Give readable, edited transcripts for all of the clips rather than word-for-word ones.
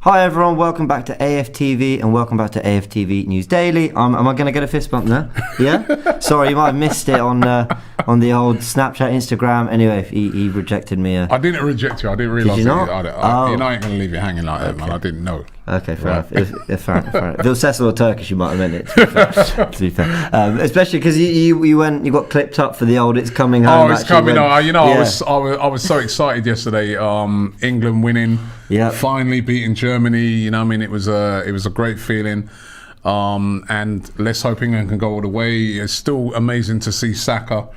Hi everyone, welcome back to AFTV and welcome back to AFTV News Daily. Am I going to get a fist bump now? Yeah? Sorry, you might have missed it on the old Snapchat, Instagram. Anyway, he rejected me. I didn't reject you. I didn't realise. Did you not? You know I ain't going to leave you hanging like that, man. I didn't know. Okay, fair enough. Fair enough. If it was Cecil or Turkish, you might have meant it. To be fair. Especially because you got clipped up for the old "It's Coming Home." Oh, it's coming on. I was so excited yesterday. England winning. Yeah. Finally beating Germany. You know, I mean, it was a great feeling. And let's hope England can go all the way. It's still amazing to see Saka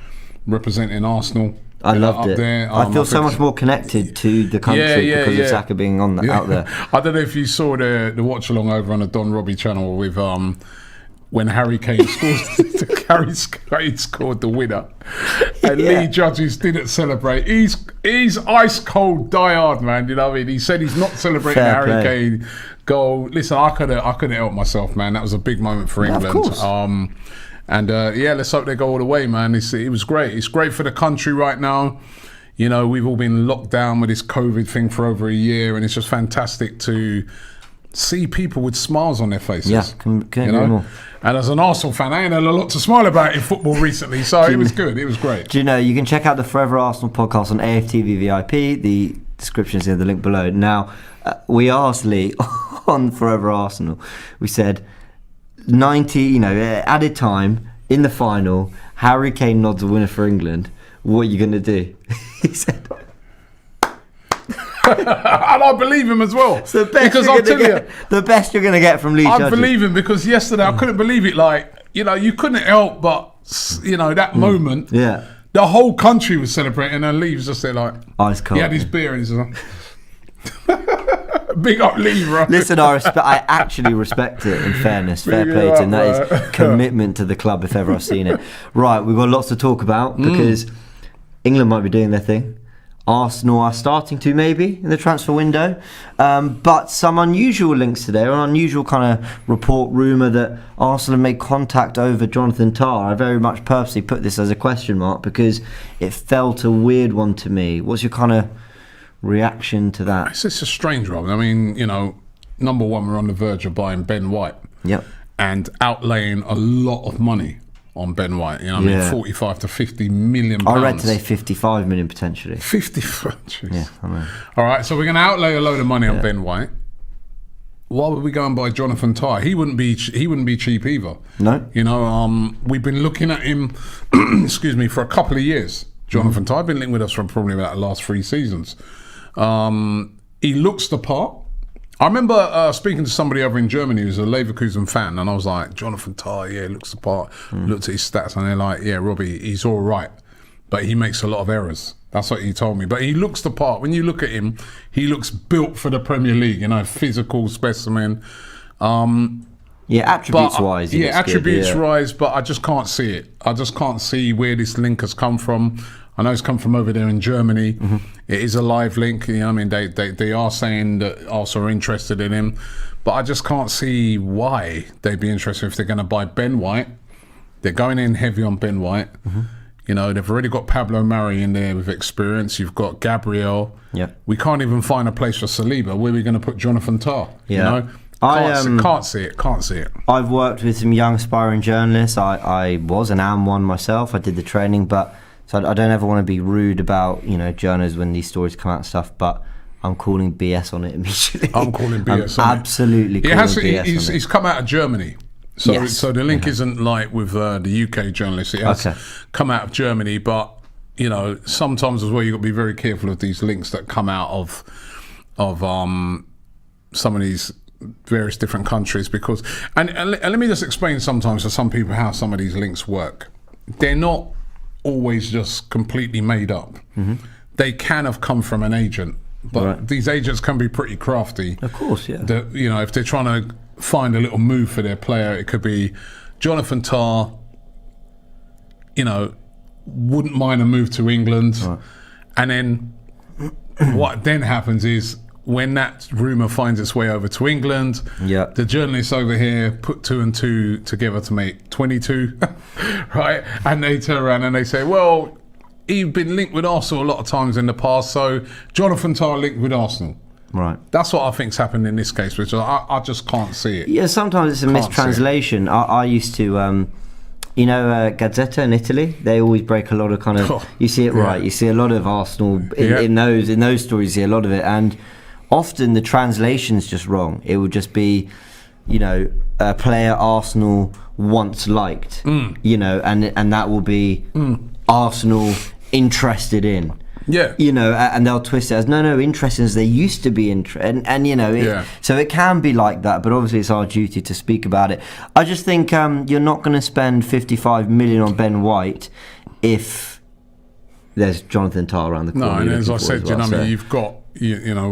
representing Arsenal. I loved it. There. I feel so much more connected to the country because of Saka being out there. I don't know if you saw the watch along over on the Don Robbie channel with when Harry Kane scored. Harry scored the winner, and Lee Judges didn't celebrate. He's ice cold, diehard, man. You know what I mean? He said he's not celebrating the Harry Kane goal. Listen, I couldn't help myself, man. That was a big moment for England. Of course. And let's hope they go all the way, man. It was great. It's great for the country right now. You know, we've all been locked down with this COVID thing for over a year, and it's just fantastic to see people with smiles on their faces. Yeah, can agree more. And as an Arsenal fan, I ain't had a lot to smile about in football recently, so it was good. It was great. Do you know, you can check out the Forever Arsenal podcast on AFTV VIP. The description is in the link below. Now, we asked Lee on Forever Arsenal, we said, 90, added time in the final, Harry Kane nods a winner for England. What are you going to do? He said. And I believe him as well. It's the best you're going to get from Lee Judges. I believe him because yesterday I couldn't believe it. Like, you couldn't help but, that moment. Yeah. The whole country was celebrating and Lee was just there like. Ice cold. He had his beer and he's like. Big up Lee, bro. Listen, I actually respect it, in fairness. Fair play to him. That is commitment to the club if ever I've seen it. Right, we've got lots to talk about because England might be doing their thing. Arsenal are starting to, maybe, in the transfer window. But some unusual links today, an unusual kind of report, rumour that Arsenal have made contact over Jonathan Tah. I very much purposely put this as a question mark because it felt a weird one to me. What's your kind of reaction to that? It's just a strange one. I mean, number one, we're on the verge of buying Ben White. Yep. And outlaying a lot of money on Ben White. I mean, 45 to 50 million pounds. I read today 55 million potentially. 55? Jeez. Yeah, I know. All right, so we're going to outlay a load of money on Ben White. Why would we go and buy Jonathan Tah? He wouldn't be cheap either. No. We've been looking at him, excuse me, for a couple of years. Jonathan Tah been linked with us for probably about the last 3 seasons. He looks the part. I remember speaking to somebody over in Germany who's a Leverkusen fan, and I was like, Jonathan Tah, looks the part. Looked at his stats, and they're like, Robbie, he's all right, but he makes a lot of errors. That's what he told me. But he looks the part. When you look at him, he looks built for the Premier League, physical specimen. Attributes-wise. Attributes-wise, but I just can't see it. I just can't see where this link has come from. I know it's come from over there in Germany. Mm-hmm. It is a live link. I mean, they are saying that Arsenal are interested in him, but I just can't see why they'd be interested if they're going to buy Ben White. They're going in heavy on Ben White. Mm-hmm. They've already got Pablo Mari in there with experience. You've got Gabriel. Yeah. We can't even find a place for Saliba. Where are we going to put Jonathan Tah? Yeah. Can't see it. I've worked with some young aspiring journalists. I was and am one myself. I did the training, but so I don't ever want to be rude about journalists when these stories come out and stuff. But I'm calling BS on it immediately. I'm calling BS on it. Absolutely calling BS on it. He's come out of Germany. So the link isn't like with the UK journalists. It has come out of Germany, but sometimes as well you've got to be very careful of these links that come out of some of these various different countries because and let me just explain sometimes to some people how some of these links work. They're not always just completely made up. Mm-hmm. They can have come from an agent, but these agents can be pretty crafty. Of course, yeah. If they're trying to find a little move for their player, it could be Jonathan Tah, wouldn't mind a move to England. Right. And then what then happens is when that rumour finds its way over to England, the journalists over here put 2 and 2 together to make 22, right? And they turn around and they say, well, he's been linked with Arsenal a lot of times in the past, so Jonathan Tah linked with Arsenal. Right. That's what I think's happened in this case, which I just can't see it. Yeah, sometimes it's a mistranslation. I used to, Gazzetta in Italy. They always break a lot of kind of. You see it right. You see a lot of Arsenal in those stories. You see a lot of it, and often the translation's just wrong. It would just be, a player Arsenal once liked, and that will be Arsenal interested in. Yeah. And they'll twist it as no interested as they used to be interested, so it can be like that, but obviously it's our duty to speak about it. I just think you're not going to spend 55 million on Ben White if there's Jonathan Tah around the corner. No, and as I said, you've got William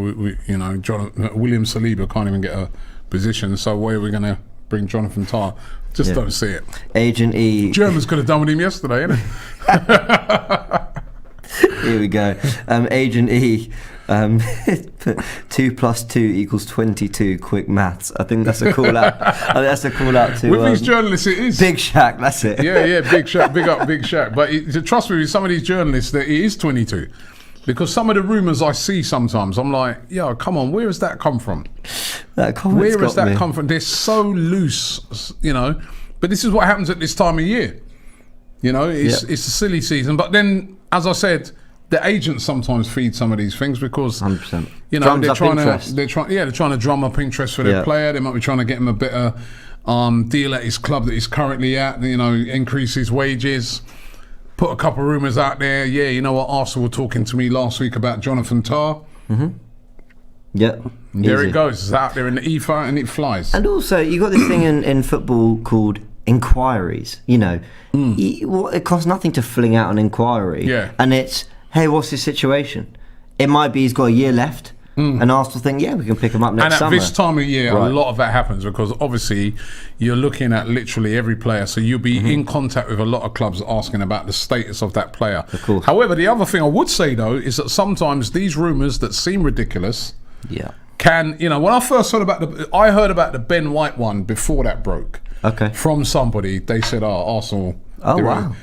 Saliba can't even get a position, so where are we going to bring Jonathan Tah? Just don't see it. Agent E. Germans could have done with him yesterday, innit? Here we go. Agent E. 2 + 2 = 22. Quick maths. I think that's a call out. To with these journalists, it is Big Shaq. That's it. Yeah, Big Shaq. Big up, Big Shaq. But trust me, with some of these journalists, that it is 22. Because some of the rumours I see sometimes, I'm like, yo, come on, where has that come from? Where has that come from? They're so loose, But this is what happens at this time of year. It's a silly season. But then, as I said, the agents sometimes feed some of these things because 100%. They're trying to drum up interest for their player. They might be trying to get him a better deal at his club that he's currently at. Increase his wages. Put a couple of rumours out there. Yeah, you know what? Arsenal were talking to me last week about Jonathan Tah. Mm-hmm. Yeah. There it goes. It's out there in the ether and it flies. And also, you got this thing in football called inquiries. It costs nothing to fling out an inquiry. Yeah. And it's, hey, what's his situation? It might be he's got a year left. And Arsenal think, we can pick him up next summer. And at this time of year, a lot of that happens because obviously you're looking at literally every player. So you'll be in contact with a lot of clubs asking about the status of that player. Of course. However, the other thing I would say, though, is that sometimes these rumours that seem ridiculous can, when I first heard about I heard about the Ben White one before that broke. Okay. From somebody. They said, Arsenal. Oh, wow.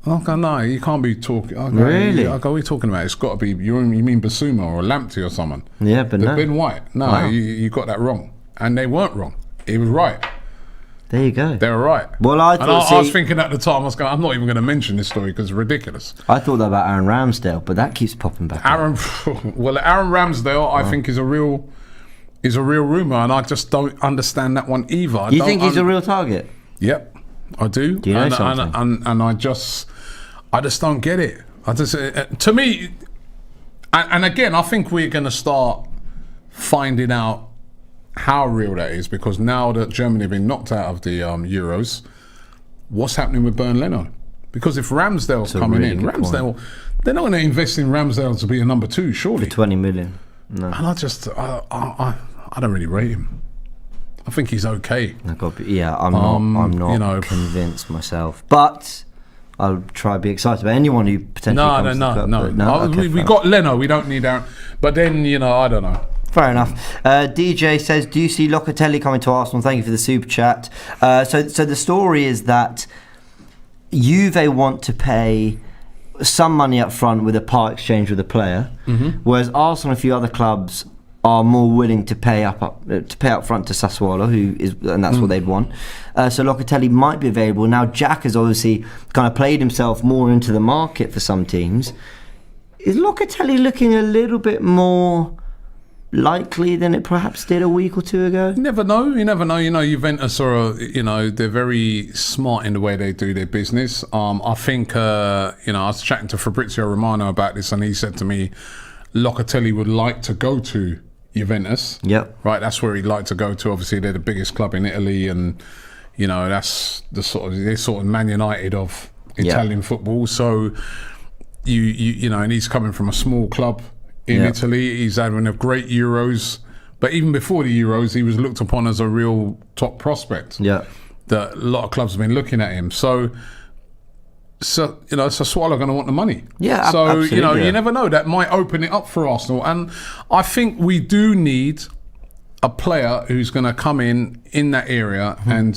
Okay, no, you can't be talking. Okay, really? Okay, what are you talking about? It's got to be, you mean Basuma or Lamptey or someone. Yeah, but no. Ben White. No, wow. you got that wrong. And they weren't wrong. It was right. There you go. They were right. Well, I was thinking at the time, I'm not even going to mention this story because it's ridiculous. I thought that about Aaron Ramsdale, but that keeps popping back up. Aaron Ramsdale, I think is a real rumour, and I just don't understand that one either. You think he's a real target? Yep, I do. Do you know something? And I just don't get it. To me, and again, I think we're going to start finding out how real that is because now that Germany have been knocked out of the Euros, what's happening with Bernd Leno? Because if Ramsdale's coming in, they're not going to invest in Ramsdale to be a number 2, surely. For 20 million. No. And I don't really rate him. I think he's okay. I'm not convinced myself. But I'll try to be excited about anyone who potentially comes to the club. No. We got Leno. We don't need Aaron. But then, I don't know. Fair enough. DJ says, do you see Locatelli coming to Arsenal? Thank you for the super chat. So the story is that Juve want to pay some money up front with a part exchange with a player, whereas Arsenal and a few other clubs are more willing to pay up front to Sassuolo, and that's what they'd want. So Locatelli might be available. Now Jack has obviously kind of played himself more into the market for some teams. Is Locatelli looking a little bit more likely than it perhaps did a week or two ago? You never know. Juventus are, they're very smart in the way they do their business. I think, I was chatting to Fabrizio Romano about this, and he said to me, Locatelli would like to go to Juventus. Yep. Right, that's where he'd like to go to. Obviously, they're the biggest club in Italy, and that's they're sort of Man United of Italian football. So and he's coming from a small club in Italy. He's having a great Euros, but even before the Euros, he was looked upon as a real top prospect. Yeah, that a lot of clubs have been looking at him. So Sassuolo are going to want the money. Yeah, so absolutely, you never know. That might open it up for Arsenal, and I think we do need a player who's going to come in that area, and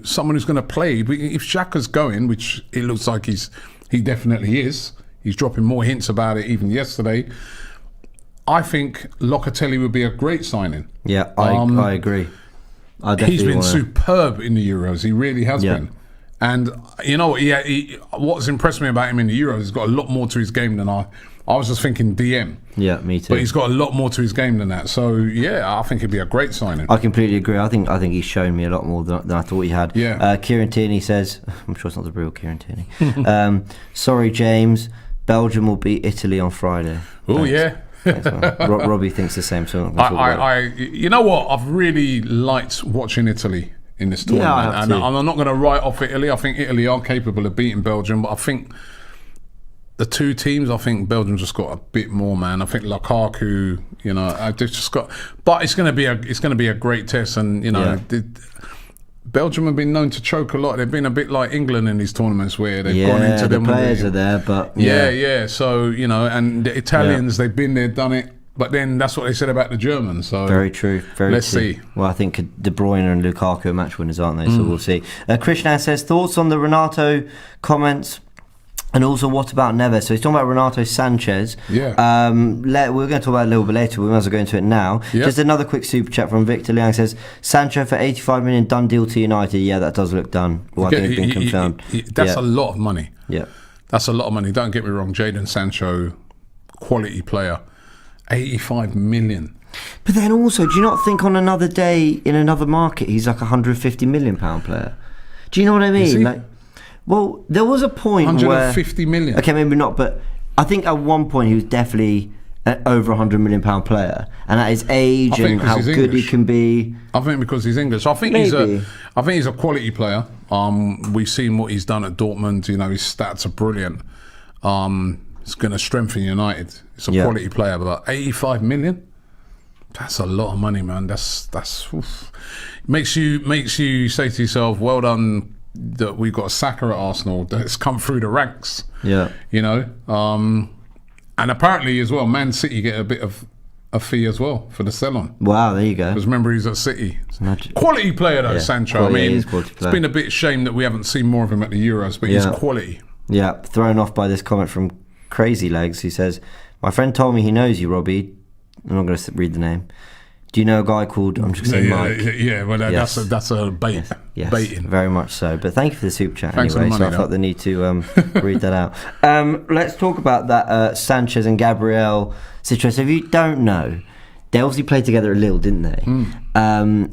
someone who's going to play. If Xhaka's going, which it looks like he definitely is. He's dropping more hints about it even yesterday. I think Locatelli would be a great signing. Yeah, I agree. He's been superb in the Euros. He really has been. And you know, what's impressed me about him in the Euros, he's got a lot more to his game than I was just thinking DM. Yeah, me too. But he's got a lot more to his game than that. So yeah, I think it'd be a great signing. I completely agree. I think he's shown me a lot more than I thought he had. Yeah. Kieran Tierney says, I'm sure it's not the real Kieran Tierney. Sorry, James. Belgium will beat Italy on Friday. Oh yeah. Thanks, Robbie thinks the same. So you know what? I've really liked watching Italy in this tournament, and I'm not going to write off Italy. I think Italy are capable of beating Belgium, but I think the two teams, I think Belgium just got a bit more, man. I think Lukaku, you know, I've just got. But it's going to be a great test, and you know, Belgium have been known to choke a lot. They've been a bit like England in these tournaments where they've gone into them. The players are there, but So you know, and the Italians, they've been there, done it. But then that's what they said about the Germans. So very true. Let's see. Well, I think De Bruyne and Lukaku are match winners, aren't they? So we'll see. Krishnan says, thoughts on the Renato comments, and also what about Neves? So he's talking about Renato Sanches. Yeah. We're going to talk about it a little bit later. We might as well go into it now. Yep. Just another quick super chat from Victor Liang says, Sancho for 85 million, done deal to United. Yeah, that does look done. Well, I think it's been confirmed. That's a lot of money. Yeah. That's a lot of money. Don't get me wrong. Jadon Sancho, quality player. 85 million. But then also, do you not think on another day in another market he's like £150 million player? Do you know what I mean? Like, well, there was a point 150 million. Okay, maybe not, but I think at one point he was definitely an over £100 million player, and at his age and how good he can be. I think because he's English. I think he's a quality player. We've seen what he's done at Dortmund. You know, his stats are brilliant. It's going to strengthen United. It's a quality player, but 85 million? That's a lot of money, man. That's oof. Makes you say to yourself, well done that we've got a Saka at Arsenal that's come through the ranks. Yeah. You know? And apparently as well, Man City get a bit of a fee as well for the sell-on. Wow, there you go. Because remember, he's at City. Quality player though, Sancho. I mean, it's been a bit shame that we haven't seen more of him at the Euros, but he's quality. Yeah, thrown off by this comment from Crazy Legs, who says, my friend told me he knows you, Robbie. I'm not going to read the name. Do you know a guy called, I'm just saying Mike? Yeah, well, that's a bait. Yes, baiting. Very much so. But thank you for the super chat Thanks anyway. for the money, so I felt the need to read that out. Let's talk about that Sanchez and Gabriel situation. If you don't know, they obviously played together at Lille, didn't they?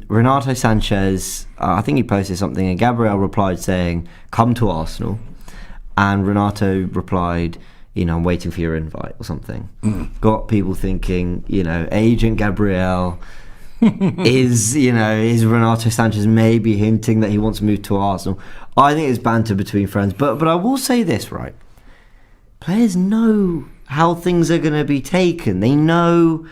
Renato Sanches, I think he posted something, and Gabriel replied saying, come to Arsenal. And Renato replied, you know, I'm waiting for your invite or something. Got people thinking, you know, Agent Gabriel is Renato Sanches maybe hinting that he wants to move to Arsenal. I think it's banter between friends. But I will say this, right? Players know how things are going to be taken. They know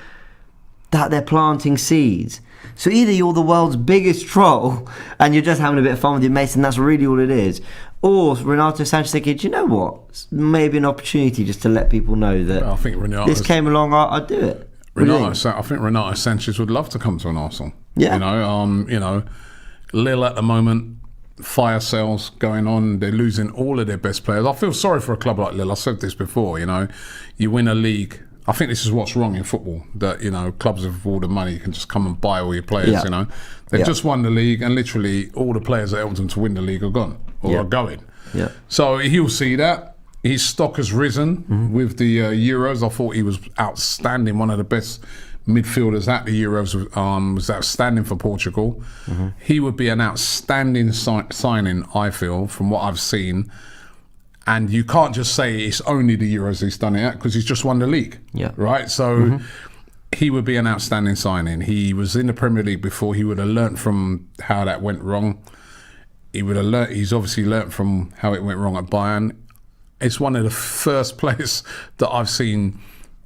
that they're planting seeds. So either you're the world's biggest troll and you're just having a bit of fun with your mates and that's really all it is, or Renato Sanches thinking, do you know what? Maybe an opportunity just to let people know that I think this came along, I'd do it. I think Renato Sanches would love to come to an Arsenal. Yeah. You know, Lille at the moment, fire sales going on. They're losing all of their best players. I feel sorry for a club like Lille. I said this before, you know. You win a league. I think this is what's wrong in football, that, you know, clubs with all the money can just come and buy all your players, you know. They've just won the league and literally all the players that helped them to win the league are gone or are going. Yeah. So he'll see that. His stock has risen with the Euros. I thought he was outstanding. One of the best midfielders at the Euros, was outstanding for Portugal. He would be an outstanding signing, I feel, from what I've seen. And you can't just say it's only the Euros he's done it at, because he's just won the league. Yeah. Right? So he would be an outstanding signing. He was in the Premier League before. He would have learnt from how that went wrong. He's obviously learnt from how it went wrong at Bayern. It's one of the first players that I've seen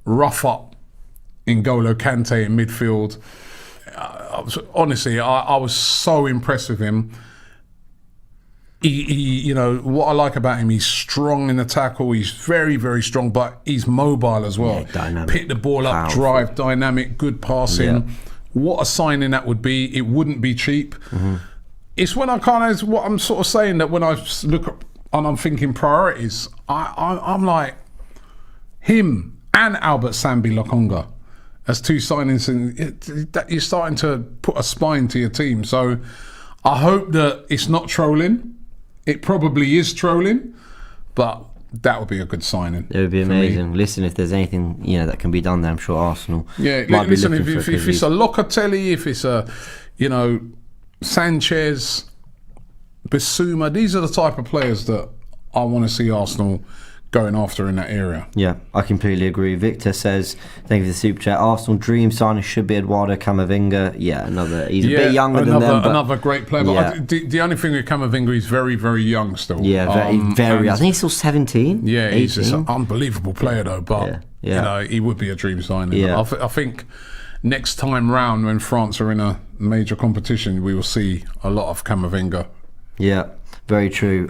rough up N'Golo Kante in midfield. Honestly, I was so impressed with him. He, you know, what I like about him, he's strong in the tackle. He's very, very strong, but he's mobile as well. Yeah, dynamic. Pick the ball up, drive, dynamic, good passing. Yeah. What a signing that would be. It wouldn't be cheap. It's when what I'm sort of saying, that when I look up and I'm thinking priorities, I'm like him and Albert Sambi Lokonga. as two signings, and that you're starting to put a spine to your team. So I hope that it's not trolling. It probably is trolling, but that would be a good signing. It would be amazing. Listen, if there's anything that can be done there, I'm sure Arsenal. Yeah, listen. If it's a Locatelli, if it's a Sanchez, Bissouma, these are the type of players that I want to see Arsenal going after in that area. Yeah, I completely agree. Victor says, thank you for the super chat. Arsenal dream signing should be Eduardo Camavinga. Yeah, he's a bit younger than them. But another great player. But the only thing with Camavinga, he's very, very young still. Yeah, very. I think he's still 17. Yeah, 18. he's an unbelievable player though. But he would be a dream signing. Yeah. I think next time round when France are in a major competition, we will see a lot of Camavinga. Yeah. Very true.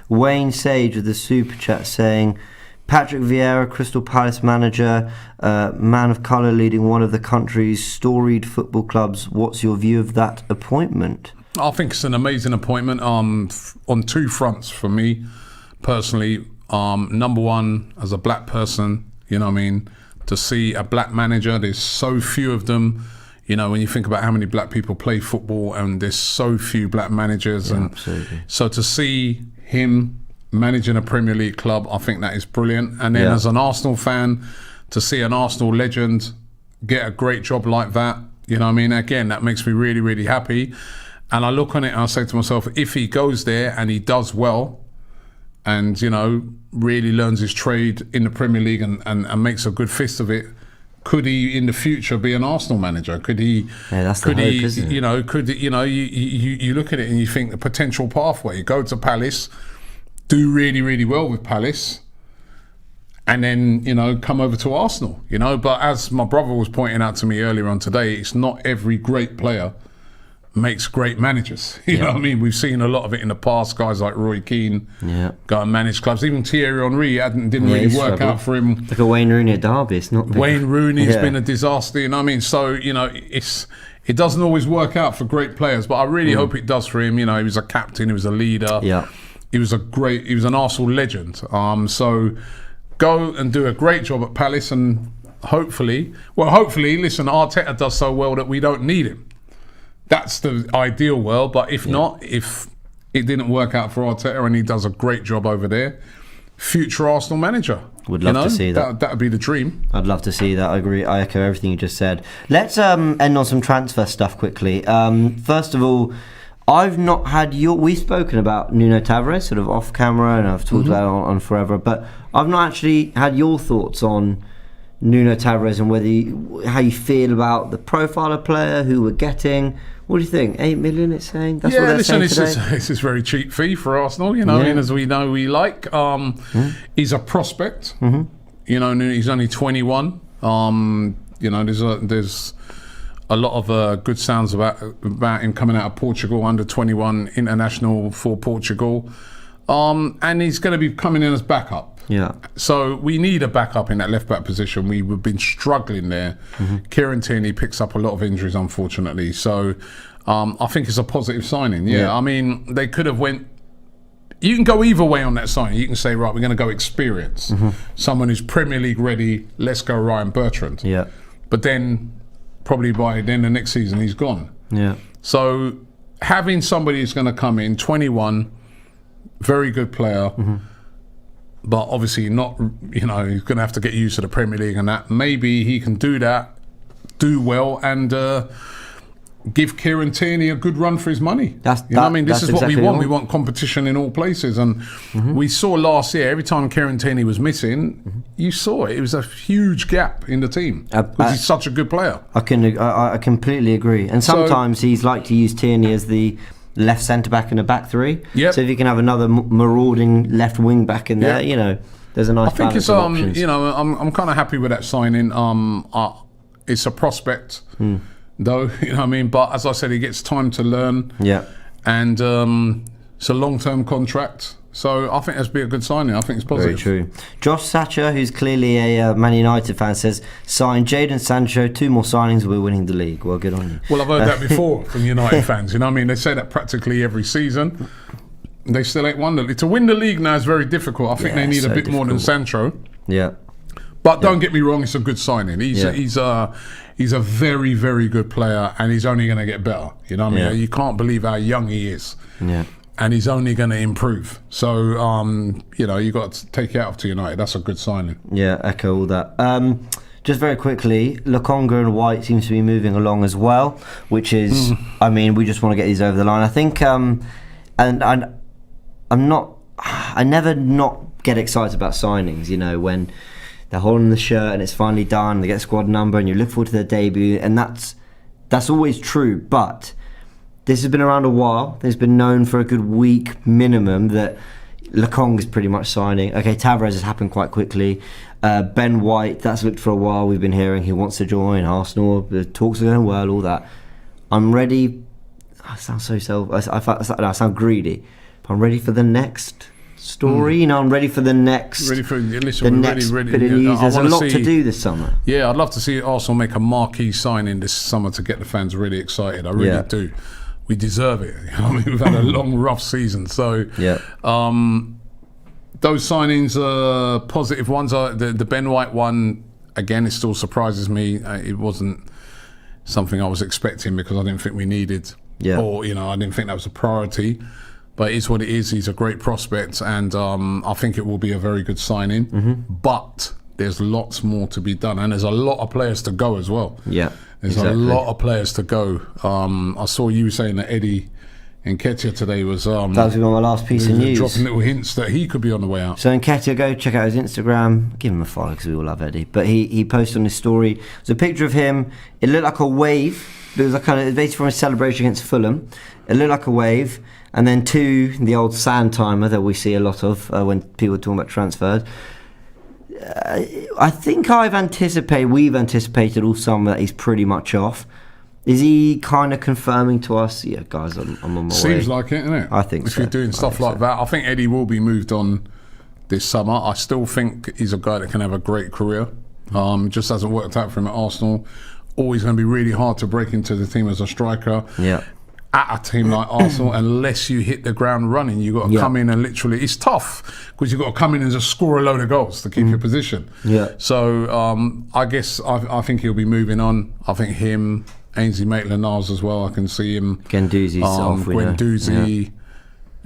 Wayne Sage with the super chat saying, Patrick Vieira, Crystal Palace manager, man of colour leading one of the country's storied football clubs. What's your view of that appointment? I think it's an amazing appointment on two fronts for me personally. Number one, as a black person, to see a black manager, there's so few of them. When you think about how many black people play football and there's so few black managers. Yeah, absolutely. So to see him managing a Premier League club, I think that is brilliant. And then as an Arsenal fan, to see an Arsenal legend get a great job like that, again, that makes me really, really happy. And I look on it and I say to myself, if he goes there and he does well and, really learns his trade in the Premier League and makes a good fist of it, could he in the future be an Arsenal manager? Could he? Yeah, that's the hope, isn't it? You look at it and you think the potential pathway. Go to Palace, do really, really well with Palace, and then come over to Arsenal. But as my brother was pointing out to me earlier on today, it's not every great player makes great managers. You know what I mean? We've seen a lot of it in the past. Guys like Roy Keane go and manage clubs. Even Thierry Henry didn't really work out for him. Look at Wayne Rooney at Derby. It's not Wayne Rooney's been a disaster. So it doesn't always work out for great players. But I really hope it does for him. He was a captain. He was a leader. Yeah. He was an Arsenal legend. So go and do a great job at Palace, and hopefully, listen, Arteta does so well that we don't need him. That's the ideal world, but if not, if it didn't work out for Arteta and he does a great job over there, future Arsenal manager. Would love to see that. That would be the dream. I'd love to see that. I agree. I echo everything you just said. Let's end on some transfer stuff quickly. First of all, I've not had we've spoken about Nuno Tavares sort of off camera, and I've talked about it on forever, but I've not actually had your thoughts on Nuno Tavares and how you feel about the profile of player, who we're getting. What do you think? 8 million, it's saying? That's what they're saying today. This is very cheap fee for Arsenal, and as we know, we like. He's a prospect. He's only 21. There's a lot of good sounds about him coming out of Portugal, under 21 international for Portugal. And he's going to be coming in as backup. Yeah. So we need a backup in that left back position. We've been struggling there. Kieran Tierney picks up a lot of injuries, unfortunately. So I think it's a positive signing. Yeah. I mean, they could have went. You can go either way on that signing. You can say, right, we're going to go experience. Someone who's Premier League ready. Let's go Ryan Bertrand. Yeah. But then probably by then the next season he's gone. Yeah. So having somebody who's going to come in, 21, very good player. But obviously not, he's going to have to get used to the Premier League and that. Maybe he can do that, do well, and give Kieran Tierney a good run for his money. This is what we want. We want competition in all places. And we saw last year, every time Kieran Tierney was missing, you saw it. It was a huge gap in the team because he's such a good player. I completely agree. And sometimes he's like to use Tierney as the left centre back in a back three. So if you can have another marauding left wing back in there, there's a nice. I think it's I'm kind of happy with that signing. It's a prospect, though. But as I said, he gets time to learn. Yeah, and it's a long-term contract. So I think that's be a good signing. I think it's positive. Very true. Josh Satcher, who's clearly a Man United fan, says, sign Jadon Sancho, 2 more signings, we're winning the league. Well, good on you. Well, I've heard that before from United fans. They say that practically every season. They still ain't won the league. To win the league now is very difficult. I think they need a bit more than Sancho. Yeah. But don't get me wrong, it's a good signing. He's a very, very good player, and he's only going to get better. You know what I mean? You can't believe how young he is. Yeah. And he's only going to improve. So, you got to take it out to United. That's a good signing. Yeah, echo all that. Just very quickly, Lokonga and White seems to be moving along as well, which is, I mean, we just want to get these over the line. I think, and I never not get excited about signings, you know, when they're holding the shirt and it's finally done, they get a squad number and you look forward to their debut, and that's always true. But this has been around a while. It's been known for a good week minimum that Lokong is pretty much signing. Okay, Tavares has happened quite quickly. Ben White, that's looked for a while. We've been hearing he wants to join Arsenal. The talks are going well, all that. I'm ready. I sound so I sound greedy. But I'm ready for the next story. You know, I'm ready for the next. Ready for bit of news. There's a lot to do this summer. Yeah, I'd love to see Arsenal make a marquee signing this summer to get the fans really excited. I really do. We deserve it. I mean, we've had a long, rough season. So, those signings are positive ones. The Ben White one, again, it still surprises me. It wasn't something I was expecting because I didn't think we needed, or I didn't think that was a priority. But it's what it is. He's a great prospect, and I think it will be a very good signing. But there's lots more to be done, and there's a lot of players to go as well. Yeah, there's a lot of players to go. I saw you saying that Eddie Nketiah today was that was on my last piece of news, dropping little hints that he could be on the way out. So Nketiah, go check out his Instagram, give him a follow because we all love Eddie. But he posted on his story, there's a picture of him. It looked like a wave. It was like basically from his celebration against Fulham. It looked like a wave, and then the old sand timer that we see a lot of when people are talking about transfers. I think we've anticipated all summer that he's pretty much off. Is he kind of confirming to us, yeah, guys, I'm on my way? Seems like it, isn't it? I think if you're doing stuff like that, I think Eddie will be moved on this summer. I still think he's a guy that can have a great career. Just hasn't worked out for him at Arsenal. Always going to be really hard to break into the team as a striker. Yeah. At a team like Arsenal, unless you hit the ground running, you've got to come in and literally, it's tough because you've got to come in and just score a load of goals to keep your position. Yeah. So I guess I think he'll be moving on. I think him, Ainsley Maitland-Niles as well. I can see him. Guendouzi's off. Guendouzi,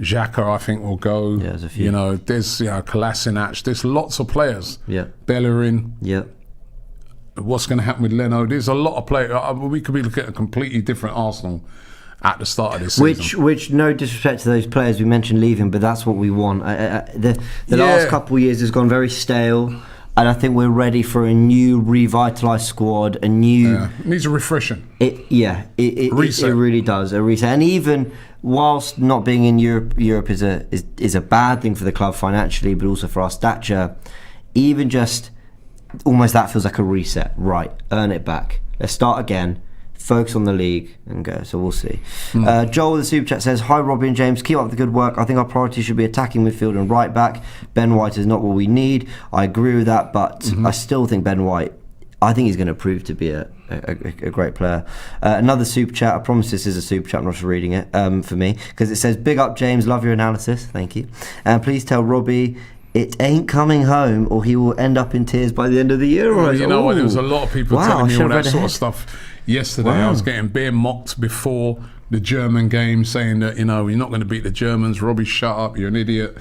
Xhaka, I think will go. Yeah, there's a few. You know, there's Kolasinac. There's lots of players. Yeah. Bellerin. Yeah. What's going to happen with Leno? There's a lot of players. We could be looking at a completely different Arsenal at the start of this season. Which no disrespect to those players we mentioned leaving, but that's what we want. The last couple of years has gone very stale, and I think we're ready for a new revitalised squad, a new... It needs a refreshing. It really does, a reset. And even whilst not being in Europe is a bad thing for the club financially, but also for our stature, even just almost that feels like a reset. Right, earn it back. Let's start again. Focus on the league and go. So we'll see. Joel with the super chat says, "Hi Robbie and James, keep up the good work. I think our priority should be attacking midfield and right back. Ben White is not what we need. I agree with that, but I still think Ben White, I think he's going to prove to be a great player." Another super chat. I promise this is a super chat. I'm not just reading it for me because it says, "Big up James, love your analysis. Thank you. And please tell Robbie it ain't coming home or he will end up in tears by the end of the year." Well, you know what? There was a lot of people telling me all that sort of stuff yesterday. I was getting bare mocked before the German game, saying that, you're not going to beat the Germans. Robbie, shut up. You're an idiot.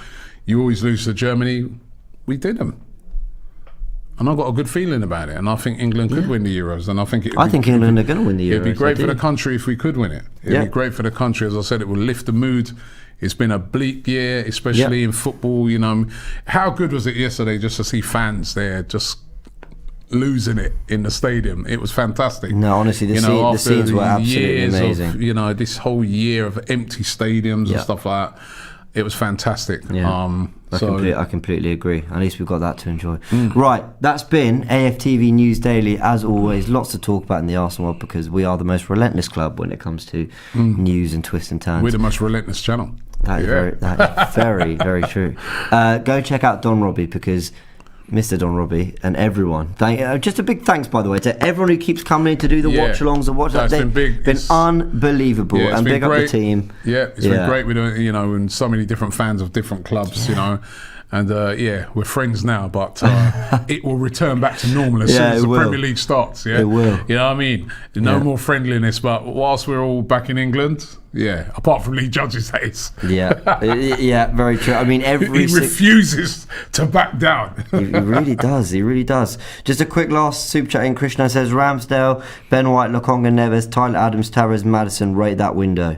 You always lose to Germany. We did them. And I've got a good feeling about it. And I think England could win the Euros. And I think England are going to win the Euros. It'd be great for the country if we could win it. It'd be great for the country. As I said, it will lift the mood. It's been a bleak year, especially in football. How good was it yesterday just to see fans there just losing it in the stadium? It was fantastic. No, honestly, the scenes were absolutely amazing. Of, this whole year of empty stadiums and stuff like that, it was fantastic. I completely agree. At least we've got that to enjoy. Right, that's been AFTV News Daily. As always, lots to talk about in the Arsenal world because we are the most relentless club when it comes to news and twists and turns. We're the most relentless channel. That is very, very true. Go check out Don Robbie because Mr. Don Robbie and everyone. Just a big thanks, by the way, to everyone who keeps coming in to do the watch-alongs and watch-ups. They've been unbelievable, and big up the team. Yeah, it's been great with in so many different fans of different clubs. And we're friends now, but it will return back to normal as soon as the Premier League starts. Yeah, it will. You know what I mean? No more friendliness, but whilst we're all back in England, apart from Lee Judge's days. Yeah, very true. I mean, he refuses to back down. He really does. He really does. Just a quick last super chat in. Krishna says Ramsdale, Ben White, Lokonga, Neves, Tyler Adams, Tavares, Maddison. Rate that window.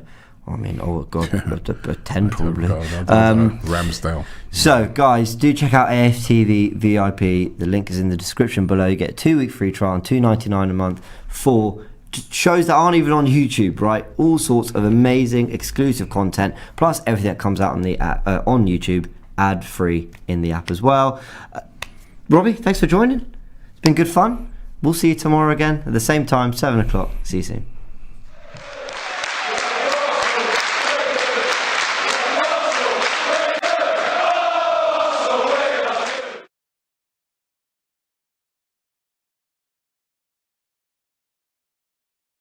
I mean, oh god, a 10 probably. Ramsdale. So, guys, do check out AFTV VIP. The link is in the description below. You get a 2-week free trial and $2.99 a month for shows that aren't even on YouTube, right? All sorts of amazing exclusive content, plus everything that comes out on the app, on YouTube, ad-free in the app as well. Robbie, thanks for joining. It's been good fun. We'll see you tomorrow again at the same time, 7 o'clock. See you soon.